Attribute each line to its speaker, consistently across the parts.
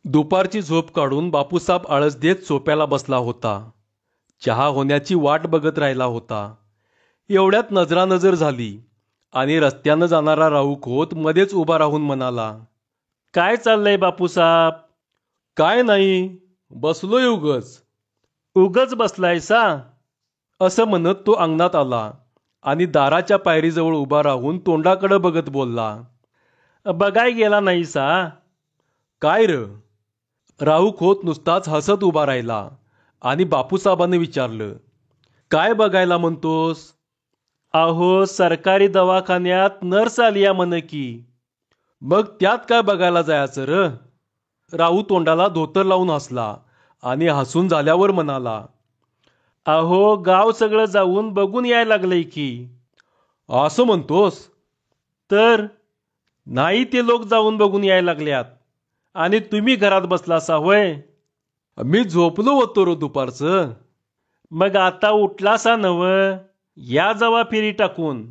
Speaker 1: दुपारची झोप काढून बापूसाब आळस देत सोप्याला बसला होता. चहा होण्याची वाट बघत राहिला होता. एवढ्यात नजरानजर झाली आणि रस्त्यानं जाणारा राऊळ खोत मध्येच उभा राहून म्हणाला,
Speaker 2: काय चाललंय बापूसाब?
Speaker 1: काय नाही, बसलोय उगच.
Speaker 2: उगच बसलायसा?
Speaker 1: असं म्हणत तो अंगणात आला आणि दाराच्या पायरीजवळ उभा राहून तोंडाकडे बघत बोलला,
Speaker 2: बघाय गेला नाहीसा?
Speaker 1: काय र? राहू खोत नुसताच हसत उभा राहिला आणि बापूसाहेबांनी विचारलं, काय बघायला म्हणतोस?
Speaker 2: अहो, सरकारी दवाखान्यात नर्स आलिया म्हण की.
Speaker 1: मग त्यात काय बघायला जायचं र? राहू तोंडाला धोतर लावून हसला आणि हसून झाल्यावर म्हणाला,
Speaker 2: अहो, गाव सगळं जाऊन बघून यायला लागलंय की.
Speaker 1: असं म्हणतोस?
Speaker 2: तर नाही, ते लोक जाऊन बघून यायला लागल्यात आणि तुम्ही घरात बसलासा होय?
Speaker 1: मी झोपलो होतो रो दुपारचं.
Speaker 2: मग आता उठलासा नव? या जावा फेरी टाकून.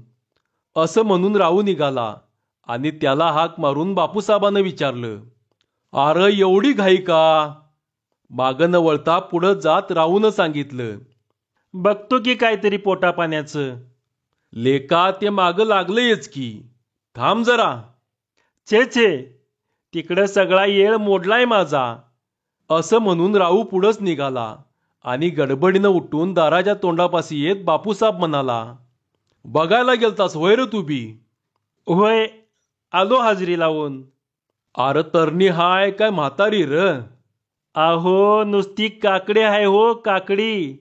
Speaker 1: असं म्हणून राहू निघाला आणि त्याला हाक मारून बापूसाहेबानं विचारलं, अरे एवढी घाई का? मागं न वळता पुढं जात राहून सांगितलं,
Speaker 2: बघतो की काहीतरी पोटा पाण्याचं.
Speaker 1: लेका ते मागं लागलंयच की, थांब जरा.
Speaker 2: छे छे, तिकडं सगळा येळ मोडलाय माझा.
Speaker 1: असं म्हणून राहू पुढंच निघाला आणि गडबडीनं उठून दाराच्या तोंडापाशी येत बापूसाहेब म्हणाला, बघायला गेलतास होय र तू बी?
Speaker 2: होय, आलो हाजरी लावून.
Speaker 1: अरे तरणी हाय काय म्हातारी र?
Speaker 2: अहो, नुसती काकडी आहे हो, काकडी.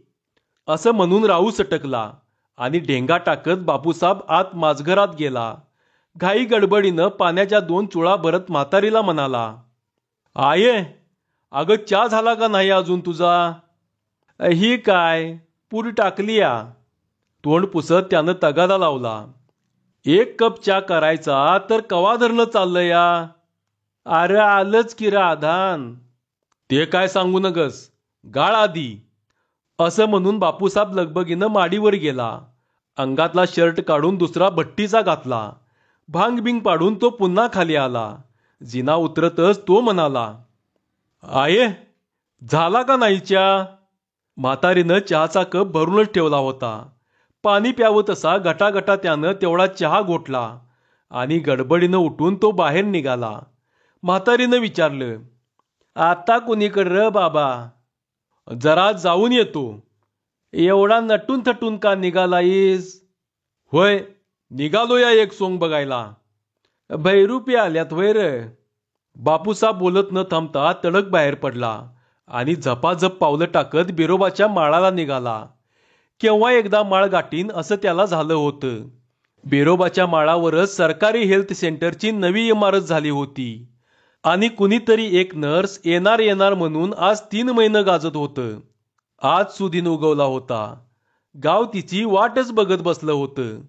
Speaker 1: असं म्हणून राहू सटकला आणि ढेंगा टाकत बापूसाहेब आत माझघरात गेला. घाई गडबडीनं पाण्याच्या 2 चुळा भरत म्हातारीला म्हणाला, आये, अगं चहा झाला का नाही अजून तुझा?
Speaker 2: ही काय, पूड टाकली या.
Speaker 1: तोंड पुसत त्यानं तगादा लावला, 1 कप चहा करायचा तर कवा धरणं चाललं या?
Speaker 2: अरे आलंच की राधान.
Speaker 1: ते काय सांगू नगस, गाळ आधी. असं म्हणून बापूसाहेब लगबगीनं माडीवर गेला. अंगातला शर्ट काढून दुसरा भट्टीचा घातला. भांग बिंग पाडून तो पुन्हा खाली आला. जिना उतरतच तो म्हणाला, आये, झाला का नाही चहा? म्हातारीनं चहाचा कप भरूनच ठेवला होता. पाणी प्यावं तसा गटागटा त्यानं तेवढा चहा घोटला आणि गडबडीनं उठून तो बाहेर निघाला. म्हातारीनं विचारलं,
Speaker 2: आता कुणीकडं र बाबा?
Speaker 1: जरा जाऊन येतो.
Speaker 2: एवढा नटून थटून का निघालायस?
Speaker 1: होय, निघालो या एक सोंग बघायला.
Speaker 2: भैरूपी आल्यात होय र?
Speaker 1: बापूसाहेब बोलत न थांबता तडक बाहेर पडला आणि झपाझप पावलं टाकत बिरोबाच्या माळाला निघाला. केव्हा एकदा माळ गाठीन असं त्याला झालं होतं. बिरोबाच्या माळावरच सरकारी हेल्थ सेंटरची नवी इमारत झाली होती आणि कुणीतरी एक नर्स येणार येणार म्हणून आज 3 महिने गाजत होतं. आज सुदिन उगवला होता. गाव तिची वाटच बघत बसलं होतं.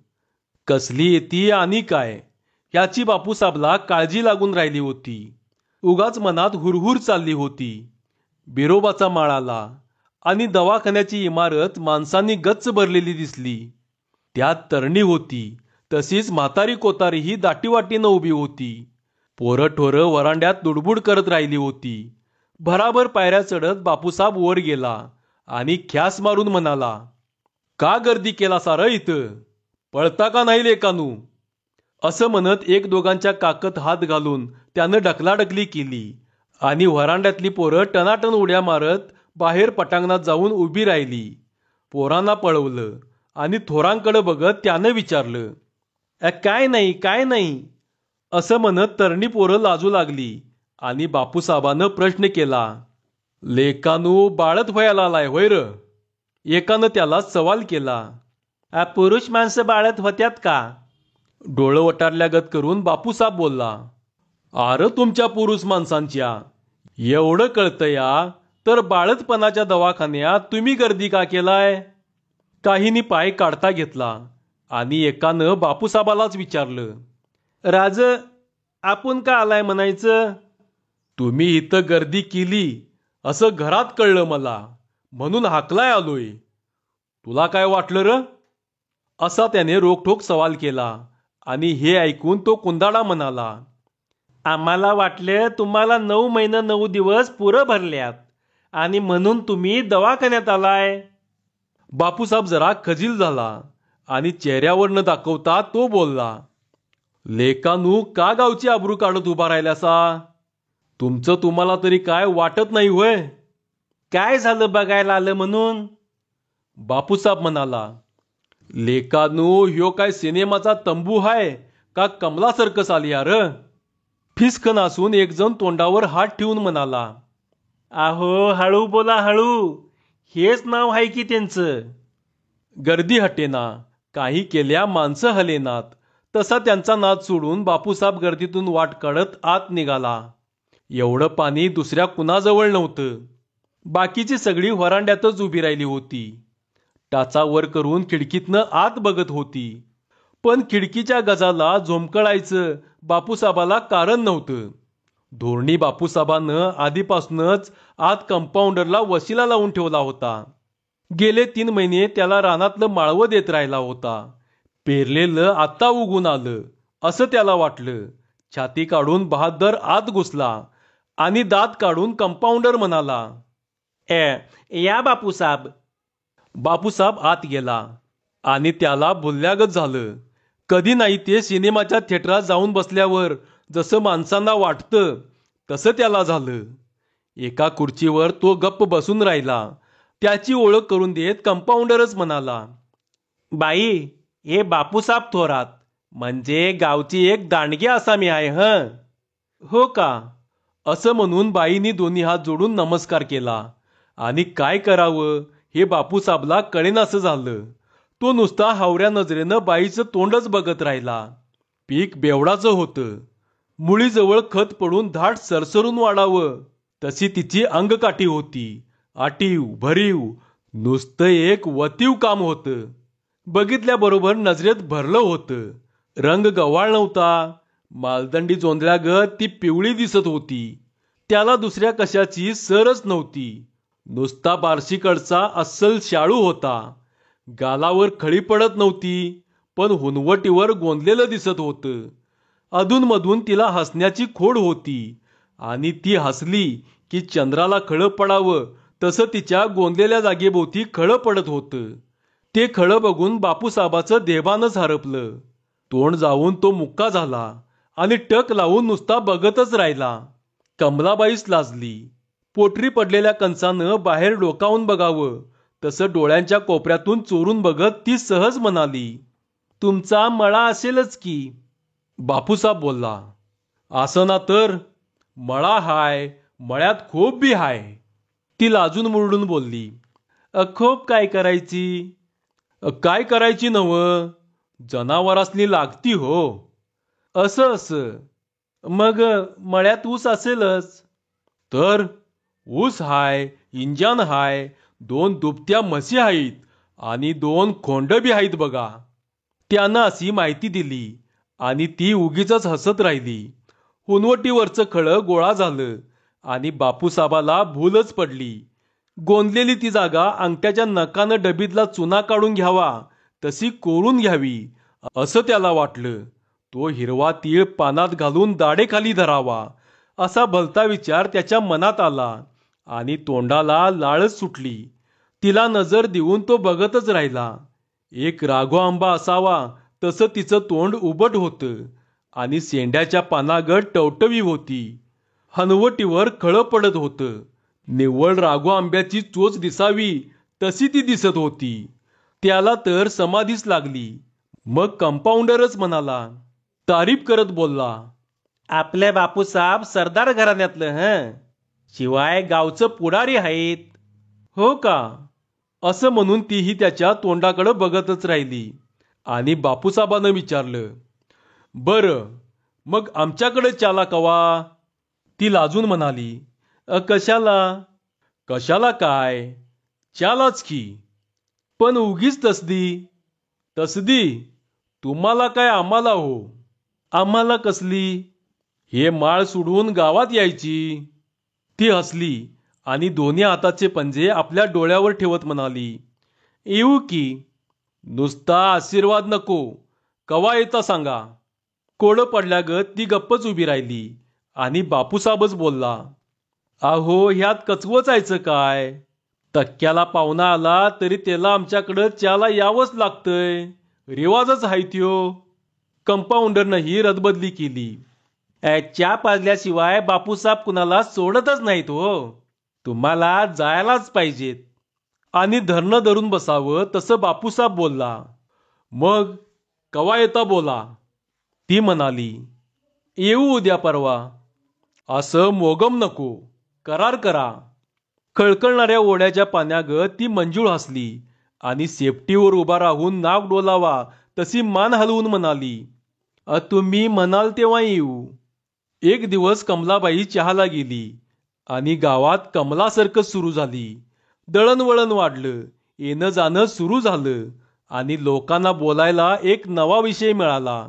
Speaker 1: कसली येती आणि काय ह्याची बापूसाहेबला काळजी लागून राहिली होती. उगाच मनात हुरहुर चालली होती. बिरोबाचा माळ आला आणि दवाखान्याची इमारत माणसांनी गच्च भरलेली दिसली. त्यात तरणी होती, तशीच म्हातारी कोतारीही दाटीवाटीनं उभी होती. पोरं ठोरं वरांड्यात लुडबुड करत राहिली होती. भराभर पायऱ्या चढत बापूसाहेब वर गेला आणि ख्यास मारून म्हणाला, का गर्दी केला सारं इथं? पळता का नाही लेकानू? असं म्हणत 1-2 काकत हात घालून त्यानं ढकलाढकली केली आणि वरांड्यातली पोरं टनाटन उड्या मारत बाहेर पटांगणात जाऊन उभी राहिली. पोरांना पळवलं आणि थोरांकडे बघत त्यानं विचारलं,
Speaker 2: काय नाही, काय नाही.
Speaker 1: असं म्हणत तरणी पोरं लाजू लागली आणि बापूसाहेबानं प्रश्न केला, लेकानू बाळत व्हायला आलाय होय र? एकानं त्याला सवाल केला.
Speaker 2: पुरुष माणसं बाळत होत्यात का?
Speaker 1: डोळं वटारल्यागत करून बापूसाहेब बोलला, अरे तुमच्या पुरुष माणसांच्या, एवढं कळतं या तर बाळतपणाच्या दवाखान्यात तुम्ही गर्दी का केलाय? काहींनी पाय काढता घेतला आणि एकानं बापूसाहेबालाच विचारलं,
Speaker 2: राज, आपण का आलाय म्हणायचं?
Speaker 1: तुम्ही इथं गर्दी केली असं घरात कळलं मला, म्हणून हाकलाय आलोय. तुला काय वाटलं र? असा त्याने रोखठोक सवाल केला आणि हे ऐकून तो कुंदाडा म्हणाला,
Speaker 2: आम्हाला वाटलं तुम्हाला 9 महिने 9 दिवस पुरं भरल्यात आणि म्हणून तुम्ही दवाखान्यात आलाय.
Speaker 1: बापूसाहेब जरा खजील झाला आणि चेहऱ्यावर न दाखवता तो बोलला, लेकानू का गावची आबरू काढत उभा राहिल्यासा? तुमचं तुम्हाला तरी काय वाटत नाही होय?
Speaker 2: काय झालं बघायला आलं म्हणून?
Speaker 1: बापूसाहेब म्हणाला, लेकानू ह्यो काय सिनेमाचा तंबू हाय का कमला सर्कस आली यार? फिसकन असून एक जण तोंडावर हात ठेवून म्हणाला,
Speaker 2: अहो हळू बोला हळू, हेच नाव आहे की त्यांचं.
Speaker 1: गर्दी हटेना, काही केल्या माणसं हलेनात. तसा त्यांचा नाद सोडून बापूसाहेब गर्दीतून वाट काढत आत निघाला. एवढं पाणी दुसऱ्या कुणाजवळ नव्हतं. बाकीची सगळी व्हरांड्यातच उभी राहिली होती. टाचा वर करून खिडकीतनं आत बघत होती. पण खिडकीच्या गजाला झोमकळायचं बापूसाहेबाला कारण नव्हतं. धोरणी बापूसाहेबानं आधीपासूनच आत कंपाऊंडरला वशिला लावून ठेवला होता. गेले 3 महिने त्याला रानातलं माळवं देत राहिला होता. पेरलेलं आत्ता उगून आलं असं त्याला वाटलं. छाती काढून बहादर आत घुसला आणि दात काढून कंपाऊंडर म्हणाला,
Speaker 2: या बापूसाहेब.
Speaker 1: बापूसाहेब आत गेला आणि त्याला भुलल्यागत झालं. कधी नाही ते सिनेमाच्या थिएटरात जाऊन बसल्यावर जसं माणसांना वाटतं तसं त्याला झालं. एका खुर्चीवर तो गप्प बसून राहिला. त्याची ओळख करून देत कंपाऊंडरच म्हणाला,
Speaker 2: बाई, हे बापूसाहेब थोरात, म्हणजे गावची एक दांडगी आसामी आहे.
Speaker 1: हो का? असं म्हणून बाईंनी दोन्ही हात जोडून नमस्कार केला. आणि काय करावं हे बापूसाहेबला कळेनासं झालं. तो नुसता हावऱ्या नजरेनं बाईचं तोंडच बघत राहिला. पीक बेवडाचं होतं. मुळीजवळ खत पडून धाट सरसरून वाढावं तशी तिची अंगकाठी होती. आटीव भरीव नुसतं एक वतीव काम होतं. बघितल्याबरोबर नजरेत भरलं होतं. रंग गव्हाळ नव्हता. मालदंडी जोंधळ्यागत ती पिवळी दिसत होती. त्याला दुसऱ्या कशाची सरच नव्हती. नुसता बार्शीकडचा अस्सल शाळू होता. गालावर खळी पडत नव्हती, पण हुनवटीवर गोंदलेलं दिसत होतं. अधूनमधून तिला हसण्याची खोड होती आणि ती हसली की चंद्राला खळं पडावं तसं तिच्या गोंदलेल्या जागेभोवती खळं पडत होतं. ते खळं बघून बापूसाहेबाचं देवानच हरपलं. तोंड जाऊन तो मुक्का झाला आणि टक लावून नुसता बघतच राहिला. कमलाबाईच लाजली. पोटरी पडलेल्या कंचानं बाहेर डोकावून बघावं तसं डोळ्यांच्या कोपऱ्यातून चोरून बघत ती सहज म्हणाली,
Speaker 2: तुमचा मळा असेलच की.
Speaker 1: बापूसाहेब बोलला, असं ना तर. मळा हाय, मळ्यात खोप बी हाय. ती लाजून मुरडून बोलली,
Speaker 2: खोप काय करायची?
Speaker 1: काय करायची नव्ह, जनावरासनी लागती हो.
Speaker 2: असं मग मळ्यात ऊस असेलच.
Speaker 1: तर ऊस हाय, इंजन हाय, 2 दुभत्या म्हशी आहेत आणि 2 खोंड बी आहेत बघा. त्यानं अशी माहिती दिली आणि ती उगीचच हसत राहिली. हुनवटीवरचं खळं गोळा झालं आणि बापूसाहेबाला भूलच पडली. गोंदलेली ती जागा अंगठ्याच्या नकानं डबीतला चुना काढून घ्यावा तशी कोरून घ्यावी असं त्याला वाटलं. तो हिरवा तीळ पानात घालून दाढेखाली धरावा असा भलता विचार त्याच्या मनात आला आणि तोंडाला लाळच सुटली. तिला नजर देऊन तो बघतच राहिला. एक राघो आंबा असावा तसं तिचं तोंड उबट होतं आणि शेंड्याच्या पानागत टवटवी होती. हनवटीवर खळं पडत होतं. निव्वळ राघो आंब्याची चोच दिसावी तशी ती दिसत होती. त्याला तर समाधीच लागली. मग कंपाऊंडरच म्हणाला, तारीफ करत बोलला,
Speaker 2: आपल्या बापूसाहेब सरदार घराण्यातलं, शिवाय गावचं पुढारी आहेत.
Speaker 1: हो का? असं म्हणून तीही त्याच्या तोंडाकडे बघतच राहिली. आणि बापूसाहेबानं विचारलं, बरं मग आमच्याकडे चाला कवा? ती लाजून म्हणाली,
Speaker 2: कशाला?
Speaker 1: कशाला काय, चालाच की. पण उगीच तसदी. तसदी तुम्हाला काय आम्हाला हो.
Speaker 2: आम्हाला कसली?
Speaker 1: हे माळ सोडून गावात यायची. ती हसली आणि दोन्ही हाताचे पंजे आपल्या डोळ्यावर ठेवत म्हणाली,
Speaker 2: येऊ की.
Speaker 1: नुसता आशीर्वाद नको, कवा येता सांगा. कोडं पडल्यागत ती गप्पच उभी राहिली आणि बापूसाबच बोलला, अहो ह्यात कचवचायचं काय? टक्क्याला पाहुणा आला तरी त्याला आमच्याकडं च्याला यावंच लागतंय, रिवाजच आहे त्यो. कंपाऊंडरनंही रदबदली केली. च्या पाजल्याशिवाय बापूसाब कुणाला सोडतच नाहीत हो, तुम्हाला जायलाच पाहिजेत. आणि धरणं धरून बसावं तसं बापूसाब बोलला. मग कवा येता बोला. ती म्हणाली, येऊ उद्या परवा. असं मोगम नको, करार करा. खळखळणाऱ्या ओढ्याच्या पाण्यागत ती मंजूळ हसली आणि सेफ्टीवर उभा राहून नाक डोलावा तशी मान हलवून म्हणाली, तुम्ही म्हणाल तेव्हा येऊ. एक दिवस कमलाबाई चहाला गेली आणि गावात कमला सर्कस सुरू झाली. दळणवळण वाढलं, येणं जाणं सुरू झालं आणि लोकांना बोलायला एक नवा विषय मिळाला.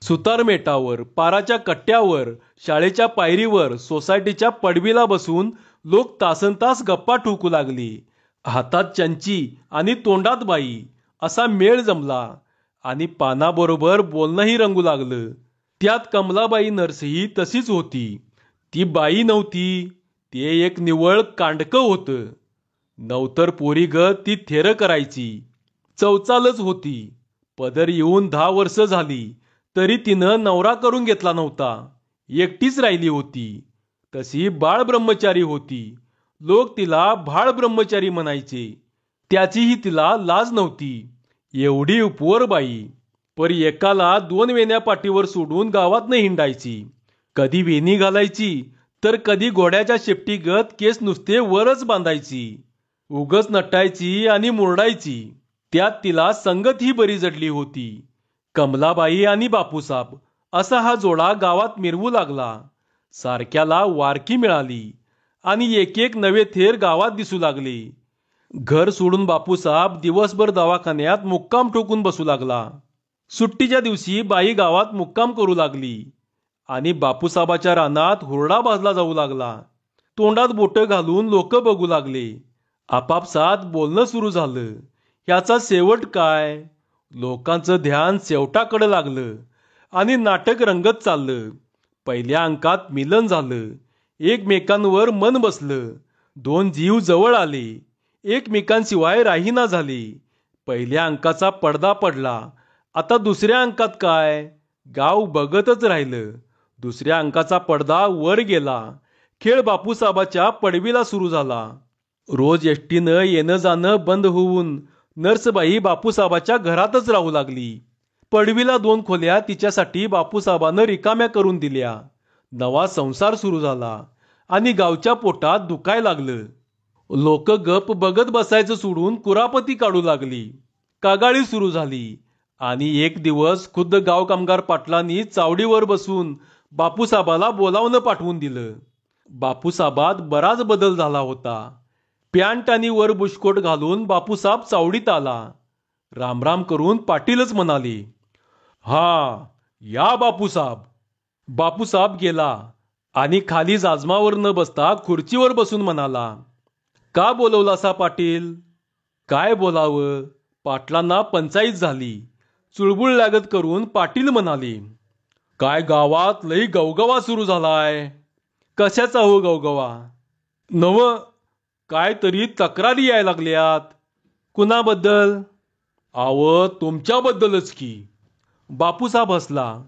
Speaker 1: सुतारमेटावर, पाराच्या कट्ट्यावर, शाळेच्या पायरीवर, सोसायटीच्या पडवीला बसून लोक तासनतास गप्पा ठोकू लागले. हातात चंची आणि तोंडात बाई असा मेळ जमला आणि पानाबरोबर बोलणंही रंगू लागलं. त्यात कमलाबाई नर्सही तशीच होती. ती बाई नव्हती, ते एक निव्वळ कांडकं होतं. नवतर पोरीगत ती थेरं करायची, चवचालच होती. पदर येऊन 10 वर्ष झाली तरी तिनं नवरा करून घेतला नव्हता, एकटीच राहिली होती. तशी बाळ ब्रह्मचारी होती. लोक तिला भाळ ब्रह्मचारी म्हणायचे. त्याचीही तिला लाज नव्हती. एवढी उपवर बाई, पर एकाला 2 वेण्या पाठीवर सोडून गावात हिंडायची. कधी वेणी घालायची तर कधी घोड्याच्या शेपटीगत केस नुसते वरच बांधायची. उगच नटायची आणि मुरडायची. त्यात तिला संगत ही बरी जडली होती. कमलाबाई आणि बापूसाब असा हा जोडा गावात मिरवू लागला. सारख्याला वारकी मिळाली आणि एक एक नवे थेर गावात दिसू लागले. घर सोडून बापूसाब दिवसभर दवाखान्यात मुक्काम ठोकून बसू लागला. सुट्टीच्या दिवशी बाई गावात मुक्काम करू लागली आणि बापूसाबाच्या रानात हुरडा भाजला जाऊ लागला. तोंडात बोटं घालून लोक बघू लागले. आपापसात बोलणं सुरू झालं. ह्याचा शेवट काय? लोकांचं ध्यान शेवटाकडे लागलं आणि नाटक रंगत चाललं. पहिल्या अंकात मिलन झालं. एकमेकांवर मन बसलं. 2 जीव जवळ आले. एकमेकांशिवाय राहीना झाले. पहिल्या अंकाचा पडदा पडला. आता दुसऱ्या अंकात काय? गाव बघतच राहिलं. दुसऱ्या अंकाचा पडदा वर गेला. खेळ बापूसाबाच्या पडवीला सुरू झाला. रोज एसटीनं येणं जाणं बंद होऊन नर्सबाई बापूसाबाच्या घरातच राहू लागली. पडवीला 2 खोल्या तिच्यासाठी बापूसाबानं रिकाम्या करून दिल्या. नवा संसार सुरू झाला आणि गावच्या पोटात दुखाय लागलं. लोक गप बघत बसायचं सोडून कुरापती काढू लागली. कागाळी सुरू झाली आणि एक दिवस खुद्द गाव कामगार पाटलांनी चावडीवर बसून बापूसाबाला बोलावणं पाठवून दिलं. बापूसाबात बराच बदल झाला होता. पॅन्ट आणि वर बुशकोट घालून बापूसाब चावडीत आला. रामराम करून पाटीलच म्हणाले, हा या बापूसाब. बापूसाब गेला आणि खाली जाजमावर न बसता खुर्चीवर बसून म्हणाला, का बोलवलासा पाटील? काय बोलावं? पाटलांना पंचायत झाली. चुळबुळ लागत करून पाटील म्हणाले, काय गावात लई गवगवा सुरू झालाय. कशाचा हो गवगवा? नव काय तरी तक्रारी याय लागल्यात. कुणाबद्दल? आव तुमच्याबद्दलच की. बापूसाब हसला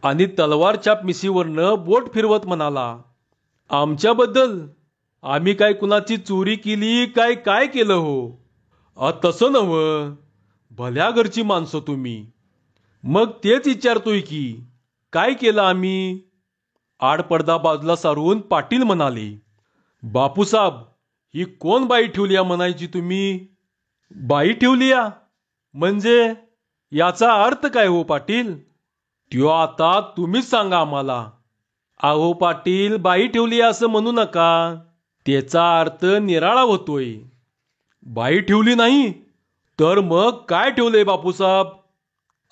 Speaker 1: आणि तलवार छाप मिशीवरनं बोट फिरवत म्हणाला, आमच्याबद्दल? आम्ही काय कुणाची चोरी केली काय काय केलं हो? तसं नव, भल्या घरची माणसं तुम्ही. मग तेच विचारतोय की काय केलं आम्ही? आडपडदा बाजूला सारून पाटील म्हणाले, बापूसाब ही कोण बाई ठेवली म्हणायची तुम्ही? बाई ठेवली म्हणजे याचा अर्थ काय हो पाटील? त्यो आता तुम्हीच सांगा आम्हाला. अहो पाटील, बाई ठेवली असं म्हणू नका. त्याचा अर्थ निराळा होतोय. बाई ठेवली नाही तर मग काय ठेवलंय बापूसाब?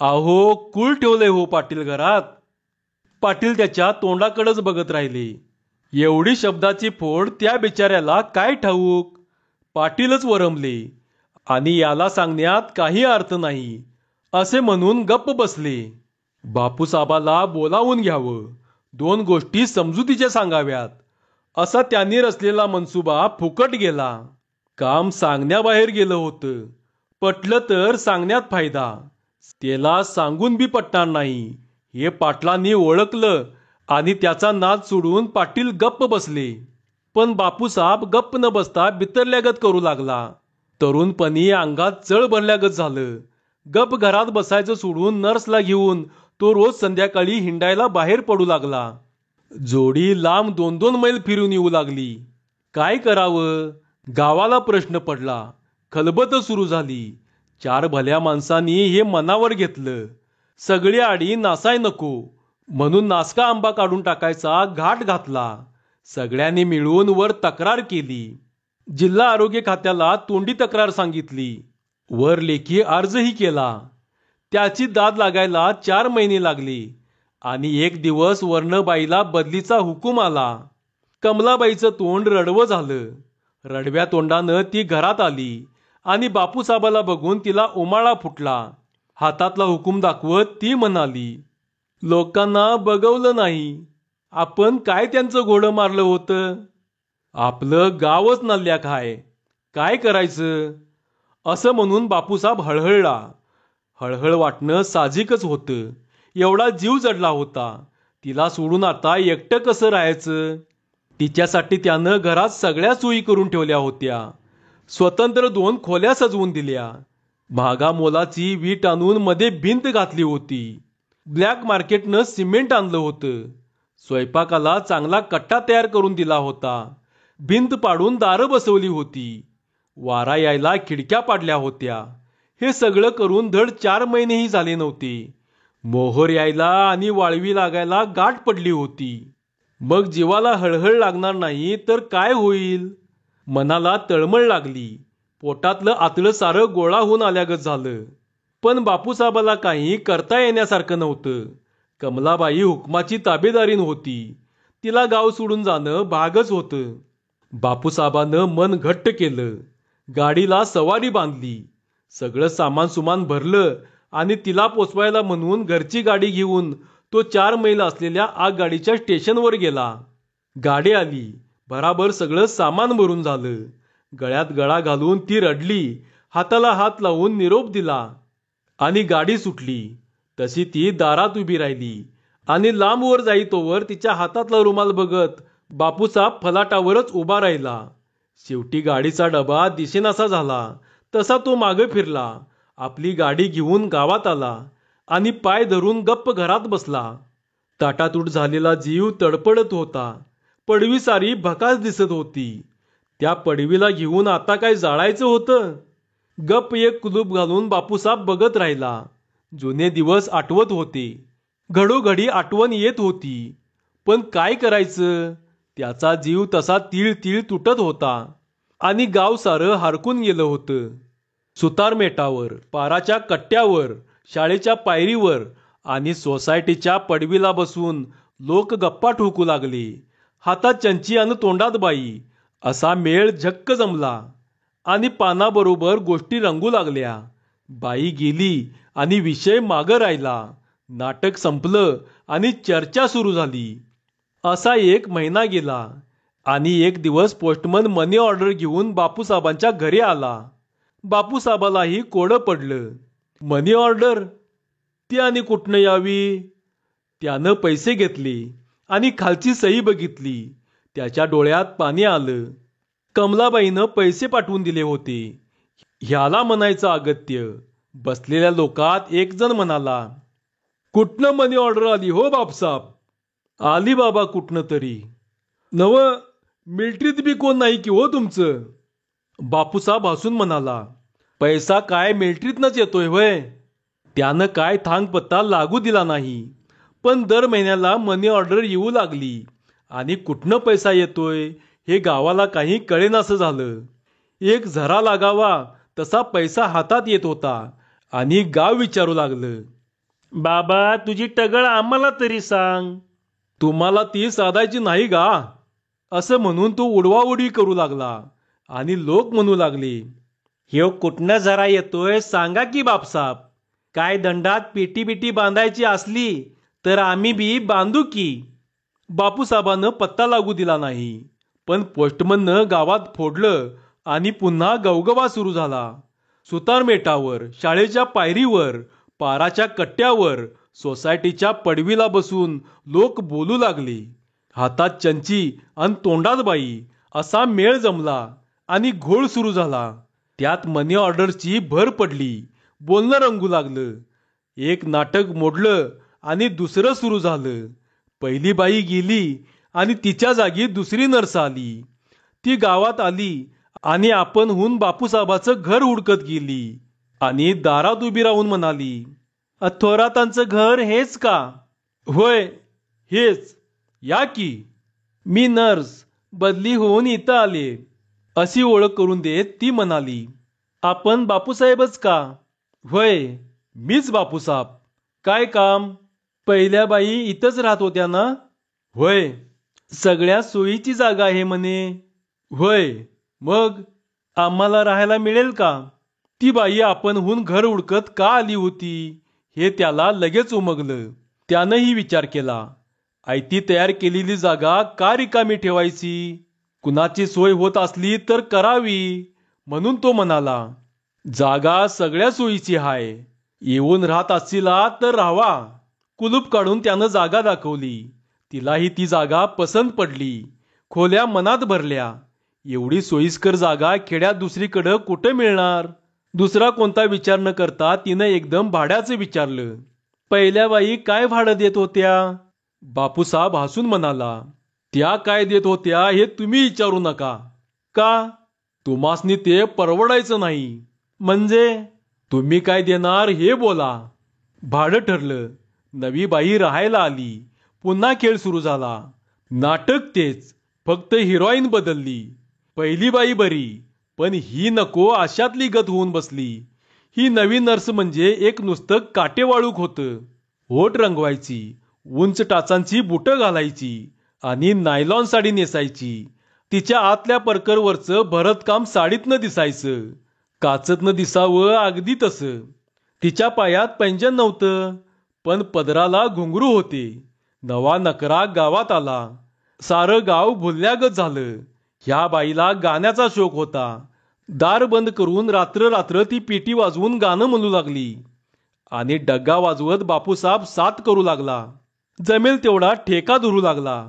Speaker 1: अहो कुळ ठेवलंय हो पाटील घरात. पाटील त्याच्या तोंडाकडेच बघत राहिले. एवढी शब्दाची फोड त्या बिचाऱ्याला काय ठाऊक? पाटीलच वरमले आणि याला सांगण्यात काही अर्थ नाही असे म्हणून गप्प बसले. बापूसाबाला बोलावून घ्यावं, 2 गोष्टी समजुतीच्या सांगाव्यात असा त्यांनी रचलेला मनसुबा फुकट गेला. काम सांगण्याबाहेर गेलं होतं. पटलं तर सांगण्यात फायदा, त्याला सांगून बी पटणार नाही हे पाटलांनी ओळखलं आणि त्याचा नाद सोडून पाटील गप्प बसले. पण बापूसाहेब गप्प न बसता बितरल्यागत करू लागला. तरुणपणी अंगात चळ भरल्यागत झालं. गप घरात बसायचं सोडून नर्सला घेऊन तो रोज संध्याकाळी हिंडायला बाहेर पडू लागला. जोडी लांब 2-2 मैल फिरून येऊ लागली. काय करावं? गावाला प्रश्न पडला. खलबत सुरू झाली. 4 भल्या माणसांनी हे मनावर घेतलं. सगळी आडी नासाय नको म्हणून नासका आंबा काढून टाकायचा घाट घातला. सगळ्यांनी मिळून वर तक्रार केली. जिल्हा आरोग्य खात्याला तोंडी तक्रार सांगितली. वर लेखी अर्जही केला. त्याची दाद लागायला 4 महिने लागले आणि 1 दिवस वर्णबाईला बदलीचा हुकूम आला. कमलाबाईचं तोंड रडवं झालं. रडव्या तोंडानं ती घरात आली आणि बापूसाहेबाला बघून तिला उमाळा फुटला. हातातला हुकूम दाखवत ती म्हणाली, लोकांना बघवलं नाही. आपण काय त्यांचं घोडं मारलं होतं? आपलं गावच नल्ल्याक आहे. काय करायचं? असं म्हणून बापूसाहेब हळहळला. हळहळ वाटणं साहजिकच होतं. एवढा जीव जडला होता. तिला सोडून आता एकटं कसं राहायचं? तिच्यासाठी त्यानं घरात सगळ्या सोयी करून ठेवल्या होत्या. स्वतंत्र 2 खोल्या सजवून दिल्या. महागा मोलाची वीट आणून मध्ये भिंत घातली होती. ब्लॅक मार्केटनं सिमेंट आणलं होतं. स्वयंपाकाला चांगला कट्टा तयार करून दिला होता. भिंत पाडून दारं बसवली होती. वारा यायला खिडक्या पाडल्या होत्या. हे सगळं करून धड 4 महिनेही झाले नव्हते. मोहर यायला आणि वाळवी लागायला गाठ पडली होती. मग जीवाला हळहळ लागणार नाही तर काय होईल? मनाला तळमळ लागली. पोटातलं आतलं सारं गोळा होऊन आल्यागत झालं. पण बापूसाहेबाला काही करता येण्यासारखं नव्हतं. कमलाबाई हुकमाची ताबेदारीन होती. तिला गाव सोडून जाणं भागच होतं. बापूसाहेबानं मन घट्ट केलं. गाडीला सवारी बांधली. सगळं सामान सुमान भरलं आणि तिला पोचवायला म्हणून घरची गाडी घेऊन तो 4 मैल असलेल्या आगगाडीच्या स्टेशनवर गेला. गाडी आली. भराभर सगळं सामान भरून झालं. गळ्यात गळा घालून ती रडली. हाताला हात लावून निरोप दिला आणि गाडी सुटली. तशी ती दारात उभी राहिली आणि लांबवर जाईतोवर तिच्या हातातला रुमाल बघत बापूसाहेब फलाटावरच उभा राहिला. शेवटी गाडीचा डबा दिसेनासा झाला तसा तो मागे फिरला. आपली गाडी घेऊन गावात आला आणि पाय धरून गप्प घरात बसला. ताटातूट झालेला जीव तडपडत होता. पडवी सारी भकास दिसत होती. त्या पडवीला घेऊन आता काय जाळायचं होतं? गप्प एक कुलूप घालून बापूसाहेब बघत राहिला. जुने दिवस आठवत होते. घडोघडी आठवण येत होती. पण काय करायचं? त्याचा जीव तसा तीळ तीळ तुटत होता आणि गाव सारं हरकून गेलं होतं. सुतारमेटावर, पाराच्या कट्ट्यावर, शाळेच्या पायरीवर आणि सोसायटीच्या पडवीला बसून लोक गप्पा ठोकू लागले. हातात चंची आणि तोंडात बाई असा मेळ झक्क जमला आणि पानाबरोबर गोष्टी रंगू लागल्या. बाई गेली आणि विषय मागं राहिला. नाटक संपलं आणि चर्चा सुरू झाली. असा 1 महिना गेला आणि एक दिवस पोस्टमन मनी ऑर्डर घेऊन बापूसाहेबांच्या घरी आला. बापूसाहेबालाही कोडं पडलं. मनी ऑर्डर? ती आणि कुठनं यावी? त्यानं पैसे घेतले आणि खालची सही बघितली. त्याच्या डोळ्यात पाणी आलं. कमलाबाईनं पैसे पाठवून दिले होते. ह्याला म्हणायचं अगत्य. बसलेल्या लोकात एक जण म्हणाला, कुठनं मनी ऑर्डर आली हो बापसाहेब? आली बाबा कुठनं तरी. नव मिलिटरीत बी कोण नाही की हो तुमचं? बापूसाहेब हसून म्हणाला, पैसा काय मिलिटरीतनच येतोय होय? त्यानं काय थांग पत्ता लागू दिला नाही. पण दर महिन्याला मनी ऑर्डर येऊ लागली आणि कुठनं पैसा येतोय हे गावाला काही कळेनासं झालं. एक झरा लागावा तसा पैसा हातात येत होता आणि गाव विचारू लागलं,
Speaker 2: बाबा तुझी टगळ आम्हाला तरी सांग.
Speaker 1: तुम्हाला ती साधायची नाही का? असं म्हणून तो उडवाउडवी करू लागला आणि लोक म्हणू लागले, ह्यो कुठनं झरा येतोय सांगा की बापसाहेब. काय दंडात पेटी बिटी बांधायची असली तर आम्ही बी बांधू की. बापूसाहेबानं पत्ता लागू दिला नाही, पण पोस्टमननं गावात फोडलं आणि पुन्हा गवगवा सुरू झाला. सुतारमेटावर, शाळेच्या पायरीवर, पाराच्या कट्ट्यावर, सोसायटीच्या पडवीला बसून लोक बोलू लागले. हातात चंची आणि तोंडात बाई असा मेळ जमला आणि घोळ सुरू झाला. त्यात मनी ऑर्डरची भर पडली. बोलणं रंगू लागलं. एक नाटक मोडलं आणि दुसरं सुरू झालं. पहिली बाई गेली आणि तिच्या जागी दुसरी नर्स आली. ती गावात आली आणि आपणहून बापूसाहेबाचं घर हुडकत गेली आणि दारात उभी राहून म्हणाली, थोरातांचं घर हेच का? होय, हेच. या की. मी नर्स, बदली होऊन इथं आले. अशी ओळख करून देत ती म्हणाली, आपण बापूसाहेबच का? होय, मीच बापूसाहेब. काय काम? पहिल्या बाई इथंच राहत होत्या ना? होय. सगळ्या सोयीची जागा आहे म्हणे. होय. मग आम्हाला राहायला मिळेल का? ती बाई आपणहून घर उडकत का आली होती हे त्याला लगेच उमगलं. त्यानंही विचार केला, आयती तयार केलेली जागा का रिकामी ठेवायची? कुणाची सोय होत असली तर करावी. म्हणून तो म्हणाला, जागा सगळ्या सोयीची हाय. येऊन राहत असला तर राहावा. कुलूप काढून त्यानं जागा दाखवली. तिलाही ती जागा पसंत पडली. खोल्या मनात भरल्या. एवढी सोयीस्कर जागा खेड्यात दुसरीकडं कुठं मिळणार? दुसरा कोणता विचार न करता तिनं एकदम भाड्याचं विचारलं. पहिल्या बाई काय भाडं देत होत्या? बापूसाहेब हसून म्हणाला, त्या काय देत होत्या हे तुम्ही विचारू नका. का? तुम्हासनी ते परवडायचं नाही. म्हणजे तुम्ही काय देणार हे बोला. भाडं ठरलं. नवी बाई राहायला आली. पुन्हा खेळ सुरू झाला. नाटक तेच, फक्त हिरोईन बदलली. पहिली बाई बरी, पण ही नको अशातली गत होऊन बसली. ही नवी नर्स म्हणजे एक नुसतं काटेवाळूक होतं. ओठ रंगवायची, उंच टाचांची बुटं घालायची आणि नायलॉन साडी नेसायची. तिच्या आतल्या परकरवरचं भरतकाम साडीतनं दिसायचं. काचतनं दिसावं अगदी तसं. तिच्या पायात पैंजण नव्हतं, पण पदराला घुंगरू होते. नवा नकरा गावात आला. सारं गाव भुलल्यागत झालं. ह्या बाईला गाण्याचा शौक होता. दार बंद करून रात्र रात्र ती पेटी वाजवून गाणं म्हणू लागली आणि डग्गा वाजवत बापूसाहेब साथ करू लागला. जमेल तेवढा ठेका धरू लागला.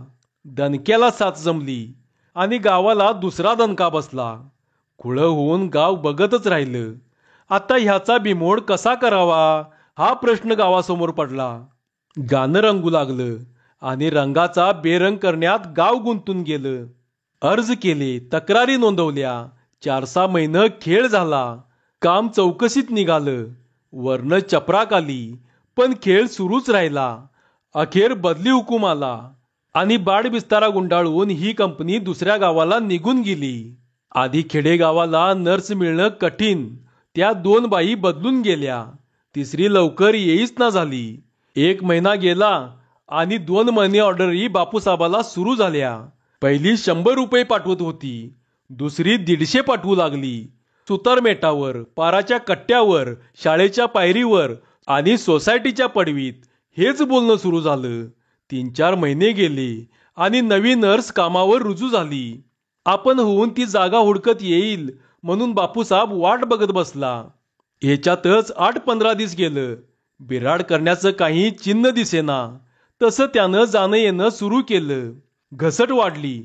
Speaker 1: दणक्याला साथ जमली आणि गावाला दुसरा दणका बसला. खुळं होऊन गाव बघतच राहिलं. आता ह्याचा बिमोड कसा करावा हा प्रश्न गावासमोर पडला. गाणं रंगू लागलं आणि रंगाचा बेरंग करण्यात गाव गुंतून गेलं. अर्ज केले, तक्रारी नोंदवल्या. 4-6 महिने खेळ झाला. काम चौकशीत निघालं. वरनं चपराक आली, पण खेळ सुरूच राहिला. अखेर बदली हुकूम आला आणि बाडबिस्तारा गुंडाळून ही कंपनी दुसऱ्या गावाला निघून गेली. आधी खेडेगावाला नर्स मिळणं कठीण. त्या 2 बाई बदलून गेल्या. तिसरी लवकर येईच ना झाली. 1 महिना गेला आणि 2 मनी ऑर्डरी बापूसाहेबाला सुरू झाल्या. पहिली 100 रुपये पाठवत होती. दुसरी 150 पाठवू लागली. सुतारमेटावर, पाराच्या कट्ट्यावर, शाळेच्या पायरीवर आणि सोसायटीच्या पडवीत हेच बोलणं सुरू झालं. 3-4 महिने गेले आणि नवी नर्स कामावर रुजू झाली. आपण होऊन ती जागा हुडकत येईल म्हणून बापूसाहेब वाट बघत बसला. ह्याच्यातच 8-15 दिवस गेलं. बिराड करण्याचं काही चिन्ह दिसेना. तसं त्यानं जाणं येणं सुरू केलं. घसट वाढली.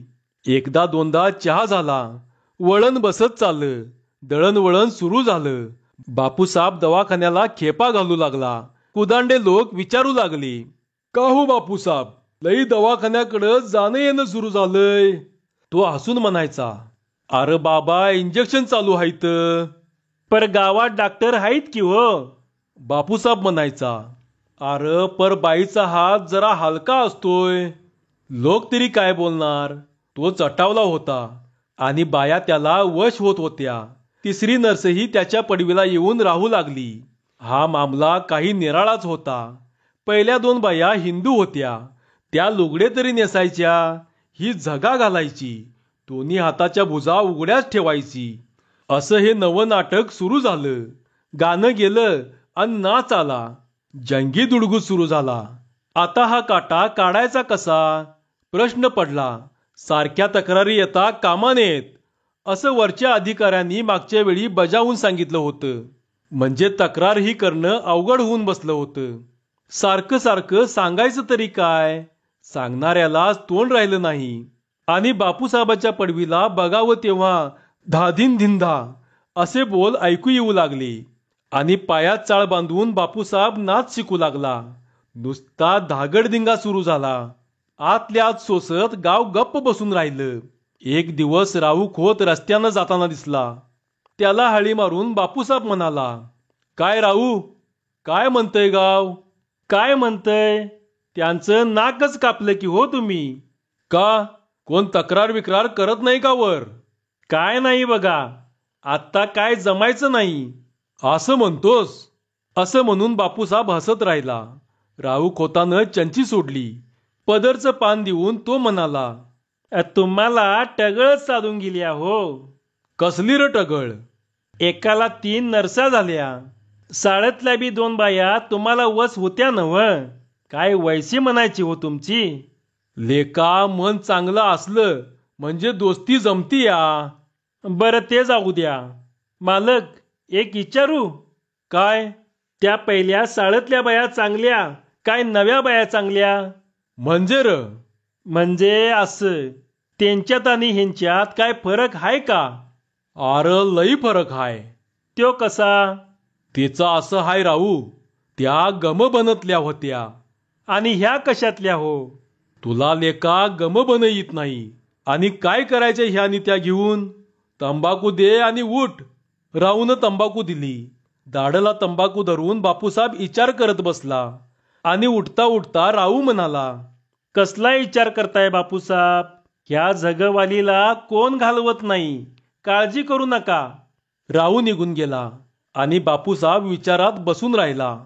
Speaker 1: एकदा दोनदा चहा झाला. वळण बसत चाललं. दळणवळण सुरू झालं. बापूसाहेब दवाखान्याला खेपा घालू लागला. कुदांडे लोक विचारू लागले, का हो बापूसाहेब, लई दवाखान्याकडं जाणं येणं सुरू झालंय? तो हसून म्हणायचा, अरे बाबा, इंजेक्शन चालू आहेत. पर गावात डॉक्टर आहेत की हो? बापूसाहेब म्हणायचा, अरे पर बाईचा हात जरा हलका असतोय. लोक तरी काय बोलणार? तो चटावला होता आणि बाया त्याला वश होत होत्या. तिसरी नर्सही त्याच्या पडवीला येऊन राहू लागली. हा मामला काही निराळाच होता. पहिल्या 2 बाया हिंदू होत्या. त्या लुगडे तरी नेसायच्या. ही झगा घालायची. दोन्ही हाताच्या भुजा उघड्याच ठेवायची. असं हे नवं नाटक सुरू झालं. गाणं गेलं आणि नाच आला. जंगी दुडगूस सुरू झाला. आता हा काटा काढायचा कसा? प्रश्न पडला. सारख्या तक्रारी येता कामा नयेत असं वरच्या अधिकाऱ्यांनी मागच्या वेळी बजावून सांगितलं होतं. म्हणजे तक्रार ही करणं अवघड होऊन बसलं होतं. सारखं सारखं सांगायचं तरी काय? सांगणाऱ्यालाच तोंड राहिलं नाही. आणि बापूसाहेबाच्या पडवीला बघावं तेव्हा धाधिन धिंधा असे बोल ऐकू येऊ लागले. आणि पायात चाळ बांधून बापूसाहेब नाच शिकू लागला. नुसता धागडधिंगा सुरू झाला. आतल्या आत सोसत गाव गप्प बसून राहिलं. एक दिवस राहू खोत रस्त्यानं जाताना दिसला. त्याला हळी मारून बापूसाहेब म्हणाला, काय राहू, काय म्हणतंय गाव?
Speaker 2: काय म्हणतंय? त्यांचं नाकच कापलं की हो तुम्ही.
Speaker 1: का? कोण तक्रार विक्रार करत नाही का वर?
Speaker 2: काय नाही बघा, आत्ता काय जमायचं नाही.
Speaker 1: असं म्हणतोस? असं म्हणून बापूसाहेब हसत राहिला. राहू खोतानं चंची सोडली. पदरचं पान देऊन तो म्हणाला,
Speaker 2: तुम्हाला टगळच साधून गेल्या हो.
Speaker 1: कसली र टगळ?
Speaker 2: एकाला 3 नरसा झाल्या. शाळेतल्या बी 2 बाया तुम्हाला वस होत्या नव. काय वैशी म्हणायची हो तुमची?
Speaker 1: लेका मन चांगलं असलं म्हणजे दोस्ती जमती या.
Speaker 2: बरं ते जाऊ द्या. मालक, एक विचारू?
Speaker 1: काय?
Speaker 2: त्या पहिल्या शाळेतल्या बाया चांगल्या काय नव्या बाया चांगल्या?
Speaker 1: म्हणजे र?
Speaker 2: म्हणजे असं, त्यांच्यात आणि ह्यांच्यात काय फरक आहे का?
Speaker 1: आर लई फरक हाय.
Speaker 2: त्यो कसा?
Speaker 1: तिचा असं हाय राहू, त्या गमबनतल्या होत्या.
Speaker 2: आणि ह्या कशातल्या हो?
Speaker 1: तुला लेका गमबन येत नाही. आणि काय करायचे ह्यानी त्या घेऊन? तंबाखू दे आणि उठ. राहून तंबाखू दिली. दाढला तंबाखू धरून बापूसाहेब विचार करत बसला. आणि उठता उठता राहू म्हणाला,
Speaker 2: कसला विचार करताय बापूसाहेब? ह्या जगवालीला कोण घालवत नाही, काळजी करू नका.
Speaker 1: राहू निघून गेला. आणि बापूसाहेब विचारात बसून राहिला.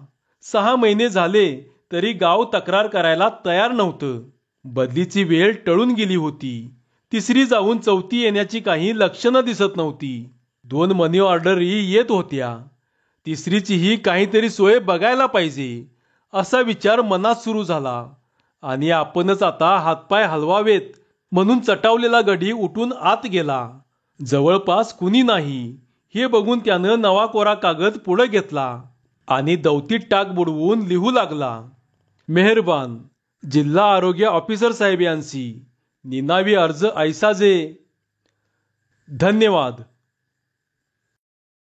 Speaker 1: 6 महिने झाले तरी गाव तक्रार करायला तयार नव्हतं. बदलीची वेळ टळून गेली होती. 3री जाऊन 4थी येण्याची काही लक्षणं दिसत नव्हती. 2 मनी ऑर्डरही येत होत्या. 3रीचीही काहीतरी सोय बघायला पाहिजे असा विचार मनात सुरू झाला. आणि आपणच आता हातपाय हलवावेत म्हणून चटावलेला गडी उठून आत गेला. जवळपास कुणी नाही हे बघून त्यानं नवा कोरा कागद पुढे घेतला आणि दौतीत टाक बुडवून लिहू लागला, मेहरबान जिल्हा आरोग्य ऑफिसर साहेब यांची निनावी अर्ज ऐसा जे. धन्यवाद.